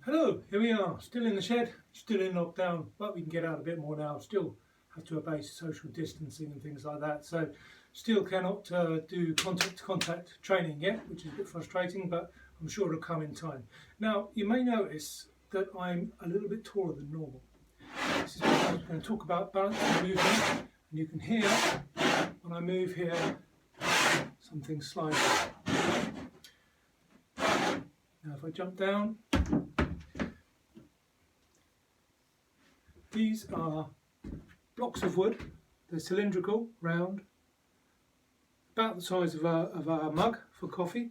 Hello, here we are, still in the shed, still in lockdown, but we can get out a bit more now. Still have to obey social distancing and things like that, so still cannot do contact training yet, which is a bit frustrating, but I'm sure it'll come in time. Now, you may notice that I'm a little bit taller than normal. This is because I'm going to talk about balance and movement, and you can hear when I move here something sliding. Now if I jump down, these are blocks of wood. They're cylindrical, round, about the size of a mug for coffee.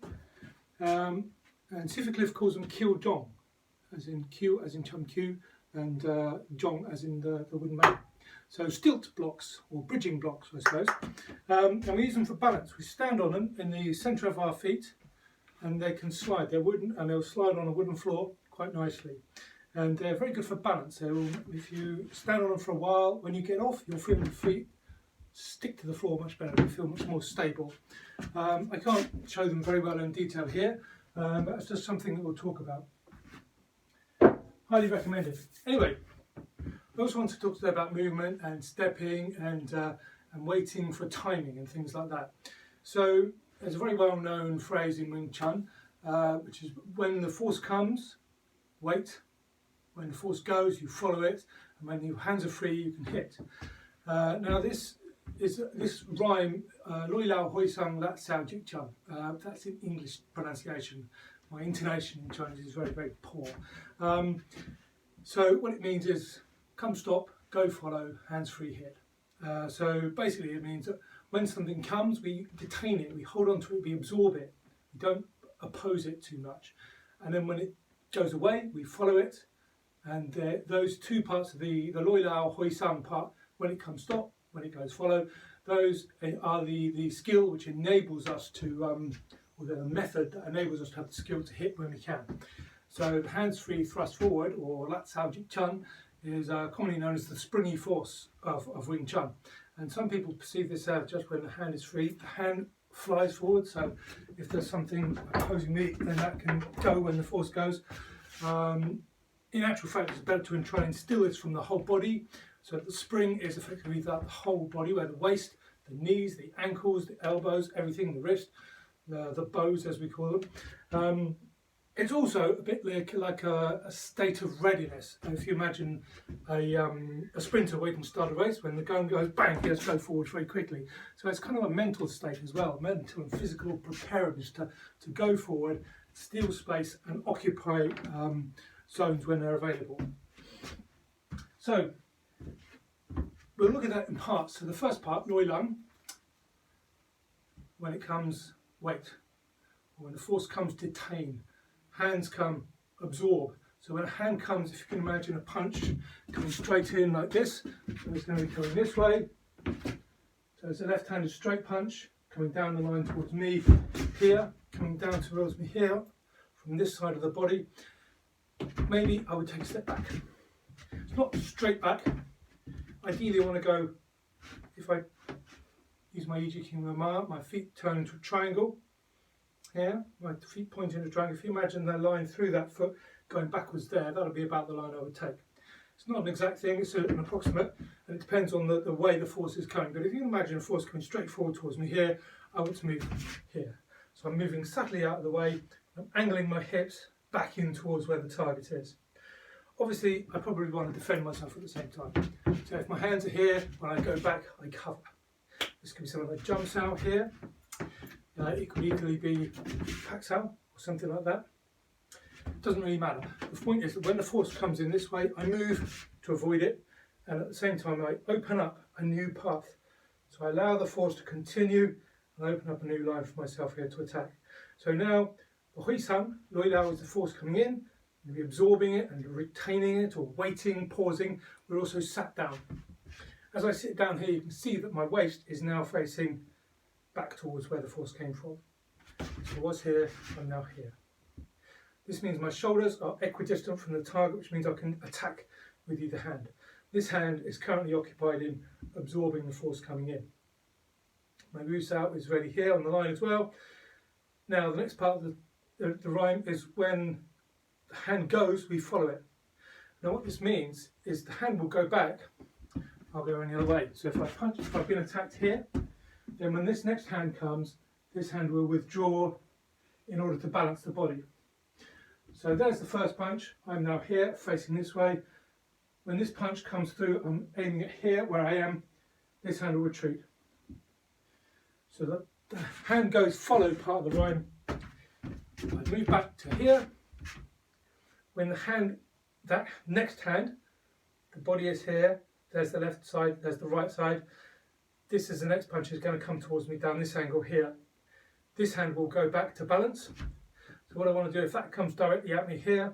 And Sifacliff calls them Kiel Jong, as in Kiel as in Chum Kiu, and Jong as in the wooden man. So stilt blocks, or bridging blocks I suppose. And we use them for balance. We stand on them in the centre of our feet and they can slide. They're wooden and they'll slide on a wooden floor quite nicely. And they're very good for balance. So if you stand on them for a while, when you get off, you'll feel your feet stick to the floor much better. You feel much more stable. I can't show them very well in detail here, but it's just something that we'll talk about. Highly recommended. Anyway, I also want to talk today about movement and stepping and waiting for timing and things like that. So there's a very well-known phrase in Wing Chun, which is when the force comes, wait. When the force goes, you follow it, and when your hands are free, you can hit. Now this rhyme, Loi Lao Hoi Sang Lat Sao Jik Chun. That's in English pronunciation. My intonation in Chinese is very, very poor. So what it means is come stop, go follow, hands free hit. So basically it means that when something comes, we detain it, we hold on to it, we absorb it. We don't oppose it too much. And then when it goes away, we follow it. And those two parts of the Loi Lao Hoi Sang part, when it comes stop, when it goes follow, those are the skill which enables us to, or the method that enables us to have the skill to hit when we can. So the hands-free thrust forward, or Lat Sao Jik Chun, is commonly known as the springy force of Wing Chun. And some people perceive this as just when the hand is free, the hand flies forward. So if there's something opposing me, then that can go when the force goes. In actual fact, it's better to try and instill this from the whole body. So the spring is effectively the whole body, where the waist, the knees, the ankles, the elbows, everything, the wrist, the bows as we call them. It's also a bit like a state of readiness. If you imagine a sprinter waiting to start a race, when the gun goes bang, he has to go forward very quickly. So it's kind of a mental state as well, mental and physical preparedness to go forward, steal space and occupy zones when they're available. So we'll look at that in parts. So the first part, Loi Lung, when it comes, wait. When the force comes, detain. Hands come, absorb. So when a hand comes, if you can imagine a punch coming straight in like this, so it's going to be coming this way. So it's a left-handed straight punch coming down the line towards me here, coming down towards me here from this side of the body. Maybe I would take a step back. It's not straight back. Ideally I want to go, if I use my Iji King Ma, my feet turn into a triangle. Here, my feet point into a triangle. If you imagine the line through that foot going backwards there, that'll be about the line I would take. It's not an exact thing, it's an approximate, and it depends on the way the force is coming. But if you can imagine a force coming straight forward towards me here, I want to move here. So I'm moving subtly out of the way, I'm angling my hips back in towards where the target is. Obviously, I probably want to defend myself at the same time. So if my hands are here, when I go back, I cover. This could be something that jumps out here. It could equally be Paxao or something like that. It doesn't really matter. The point is that when the force comes in this way, I move to avoid it, and at the same time I open up a new path. So I allow the force to continue and open up a new line for myself here to attack. So now the Hui Sang, Loi Lao, is the force coming in, and we're absorbing it and retaining it, or waiting, pausing. We're also sat down. As I sit down here, you can see that my waist is now facing back towards where the force came from. So I was here, I'm now here. This means my shoulders are equidistant from the target, which means I can attack with either hand. This hand is currently occupied in absorbing the force coming in. My loose out is ready here on the line as well. Now the next part of the rhyme is when the hand goes, we follow it. Now what this means is the hand will go back, I'll go any other way. So if I punch, if I've been attacked here, then when this next hand comes, this hand will withdraw in order to balance the body. So there's the first punch. I'm now here, facing this way. When this punch comes through, I'm aiming it here where I am, this hand will retreat. So that the hand goes follow part of the rhyme. I move back to here. When the hand, that next hand, the body is here, there's the left side, there's the right side. This is the next punch is going to come towards me down this angle here. This hand will go back to balance. So what I want to do, if that comes directly at me here,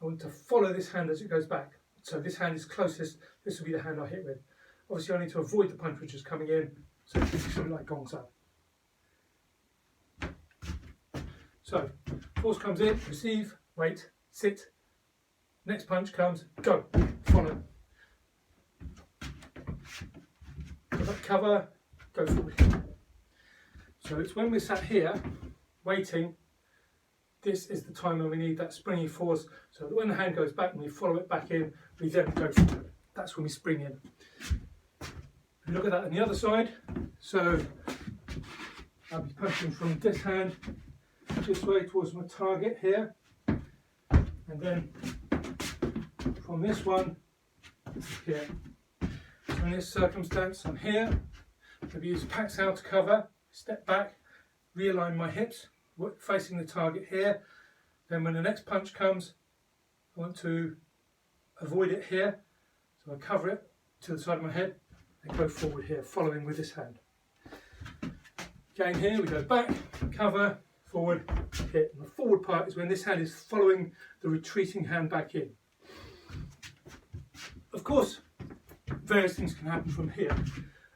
I want to follow this hand as it goes back. So this hand is closest, this will be the hand I hit with. Obviously I need to avoid the punch which is coming in, so it's something like gongs up. So, force comes in, receive, wait, sit. Next punch comes, go, follow. Cover, go forward. So it's when we're sat here, waiting, this is the time when we need that springy force, so that when the hand goes back and we follow it back in, we then go forward. That's when we spring in. Look at that on the other side. So I'll be punching from this hand this way towards my target here, and then from this one here. So in this circumstance, I'm here. Maybe use Paxal to cover, step back, realign my hips, facing the target here. Then when the next punch comes, I want to avoid it here, so I cover it to the side of my head and go forward here, following with this hand. Again here, we go back, cover, forward, hit. And the forward part is when this hand is following the retreating hand back in. Of course, various things can happen from here.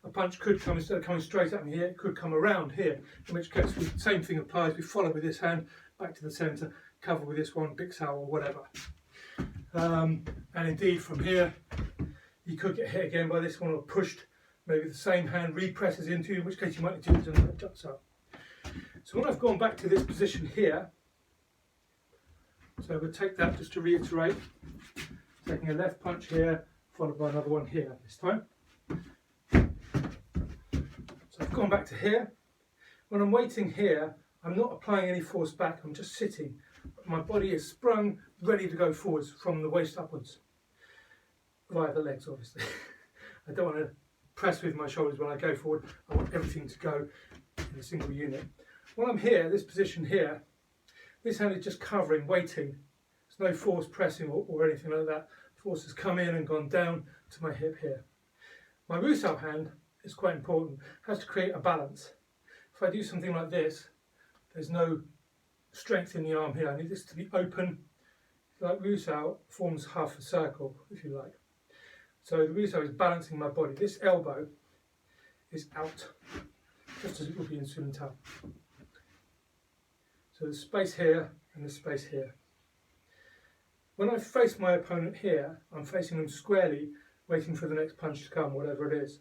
A punch could come, instead of coming straight at me here, it could come around here, in which case the same thing applies. We follow with this hand back to the centre, cover with this one, big sow or whatever. And indeed from here, you could get hit again by this one or pushed. Maybe the same hand represses into you, in which case you might need to do another juts up. So when I've gone back to this position here, so we'll take that just to reiterate, taking a left punch here, followed by another one here this time. So I've gone back to here. When I'm waiting here, I'm not applying any force back, I'm just sitting. My body is sprung, ready to go forwards from the waist upwards. Via the legs, obviously. I don't want to press with my shoulders when I go forward. I want everything to go in a single unit. When I'm here, this position here, this hand is just covering, waiting. There's no force pressing or anything like that. Force has come in and gone down to my hip here. My Rusau hand is quite important. It has to create a balance. If I do something like this, there's no strength in the arm here. I need this to be open. Like Rusau forms half a circle, if you like. So the Rusau is balancing my body. This elbow is out, just as it would be in Sulintao. So there's space here and there's space here. When I face my opponent here, I'm facing them squarely, waiting for the next punch to come, whatever it is.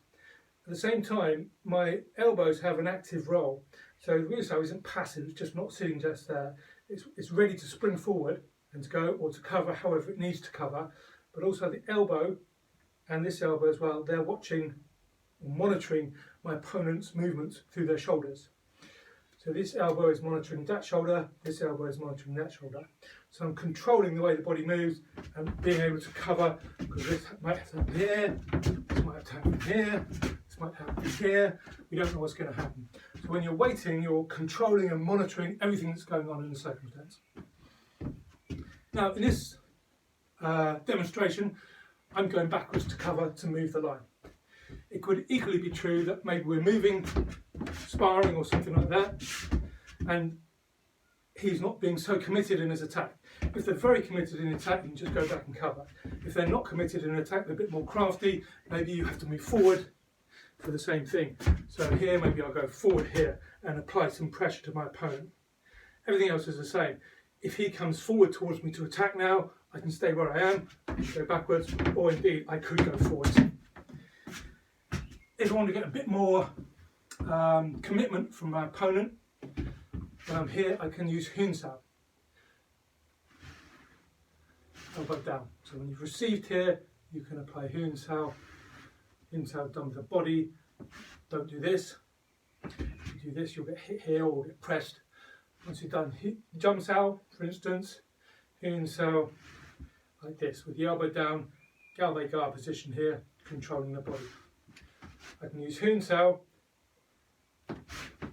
At the same time, my elbows have an active role. So the Rusau isn't passive, it's just not sitting just there. It's ready to spring forward and to go, or to cover however it needs to cover. But also the elbow, and this elbow as well, they're watching or monitoring my opponent's movements through their shoulders. So this elbow is monitoring that shoulder, this elbow is monitoring that shoulder. So I'm controlling the way the body moves and being able to cover, because this might have to happen here, this might have to happen here, this might happen here. We don't know what's going to happen. So when you're waiting, you're controlling and monitoring everything that's going on in the circumstance. Now in this demonstration, I'm going backwards to cover to move the line. It could equally be true that maybe we're moving, sparring or something like that, and he's not being so committed in his attack. If they're very committed in attack, you can just go back and cover. If they're not committed in attack, they're a bit more crafty, maybe you have to move forward for the same thing. So here, maybe I'll go forward here and apply some pressure to my opponent. Everything else is the same. If he comes forward towards me to attack now, I can stay where I am, go backwards, or indeed I could go forwards. If I want to get a bit more commitment from my opponent, when I'm here I can use Hunsao. elbow down. So when you've received here, you can apply Hun Sao. Hun Sao done with the body. Don't do this. If you do this, you'll get hit here or get pressed. Once you've done Jump Sao, for instance, Hun Sao like this, with the elbow down, Galvei Gar position here, controlling the body. I can use Hun Sao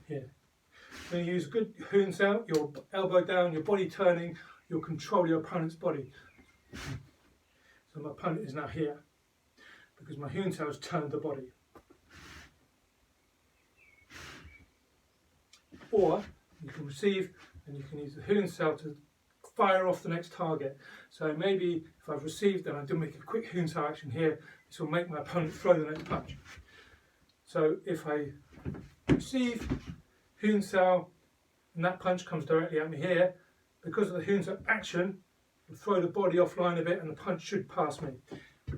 here. When you use good Hun Sao, your elbow down, your body turning, you'll control your opponent's body. So my opponent is now here because my Hun Sao has turned the body. Or you can receive and you can use the Hun Sao to fire off the next target. So maybe if I've received and I do make a quick Hun Sao action here, this will make my opponent throw the next punch. So if I receive Hun Sao and that punch comes directly at me here, because of the Hun Sao action, I'll throw the body offline a bit and the punch should pass me.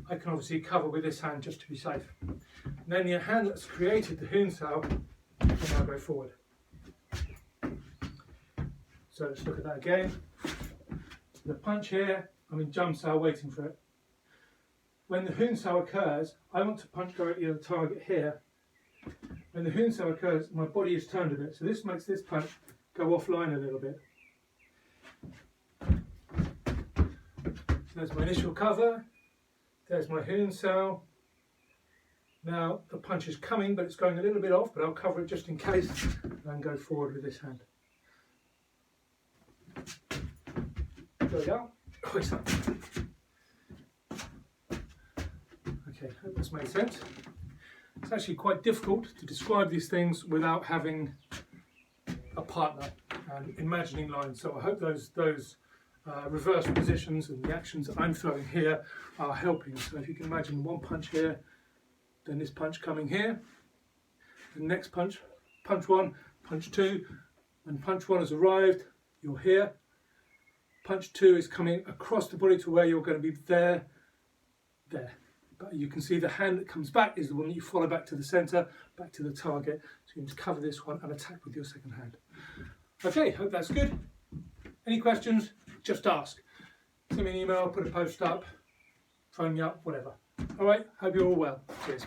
I can obviously cover with this hand just to be safe. And then the hand that's created the Hun Sao will now go forward. So let's look at that again. The punch here, I'm in Jump Sao waiting for it. When the Hun Sao occurs, I want to punch directly at the target here. When the Hun Sao occurs, my body is turned a bit, so this makes this punch go offline a little bit. So there's my initial cover, there's my Hun Sao. Now the punch is coming, but it's going a little bit off, but I'll cover it just in case and go forward with this hand. There we go. Okay, hope that's made sense. It's actually quite difficult to describe these things without having a partner and imagining lines. So I hope those reverse positions and the actions that I'm throwing here are helping. So if you can imagine one punch here, then this punch coming here, the next punch, punch one, punch two. When punch one has arrived, you're here. Punch two is coming across the body to where you're going to be there. But you can see the hand that comes back is the one that you follow back to the centre, back to the target. So you can just cover this one and attack with your second hand. Okay, hope that's good. Any questions? Just ask. Send me an email, put a post up, phone me up, whatever. All right, hope you're all well. Cheers.